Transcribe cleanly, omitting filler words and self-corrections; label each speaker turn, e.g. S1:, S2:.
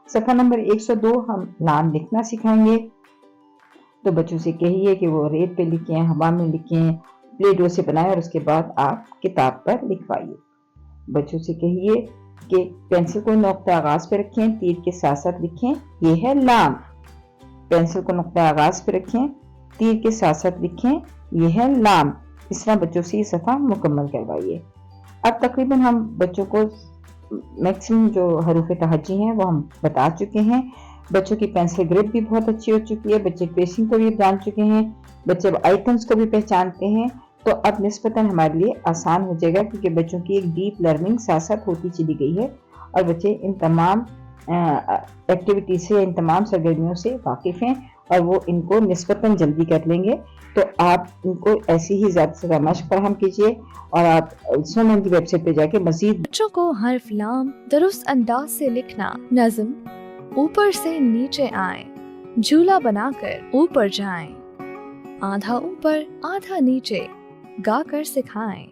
S1: صفحہ نمبر 102 ہم لام لکھنا سکھائیں گے. تو بچوں سے کہیے کہ وہ ریت پہ لکھیں، ہوا میں لکھیں، پلے ڈو سے بنائیں اور اس کے بعد آپ کتاب پر لکھوائیے. بچوں سے کہیے کہ پینسل کو نقطہ آغاز پہ رکھیں، تیر کے ساتھ ساتھ لکھیں، یہ ہے لام. پینسل کو نقطہ آغاز پہ رکھیں، تیر کے ساتھ ساتھ لکھیں، یہ ہے لام. اس طرح بچوں سے یہ صفحہ مکمل کروائیے. اب تقریباً ہم بچوں کو میکسیمم جو حروف تہجی ہیں وہ ہم بتا چکے ہیں. بچوں کی پینسل گرپ بھی بہت اچھی ہو چکی ہے، بچے ٹریسنگ کو بھی جان چکے ہیں، بچے آئیکنز کو بھی پہچانتے ہیں. تو اب نسبتاً ہمارے لیے آسان ہو جائے گا کیونکہ بچوں کی ایک ڈیپ لرننگ ساتھ ساتھ ہوتی چلی گئی ہے اور بچے ان تمام ایکٹیویٹیز سے، ان تمام سرگرمیوں سے واقف ہیں اور وہ ان کو نسبتاً جلدی کر لیں گے. تو آپ ان کو ایسی ہی زیادہ سے زیادہ مشق فراہم کیجیے اور آپ سومین کی ویب سائٹ پہ جا کے مزید
S2: بچوں کو حرف لام درست انداز سے لکھنا، نظم اوپر سے نیچے آئیں، جھولا بنا کر اوپر جائیں، آدھا اوپر آدھا نیچے گا کر سکھائیں.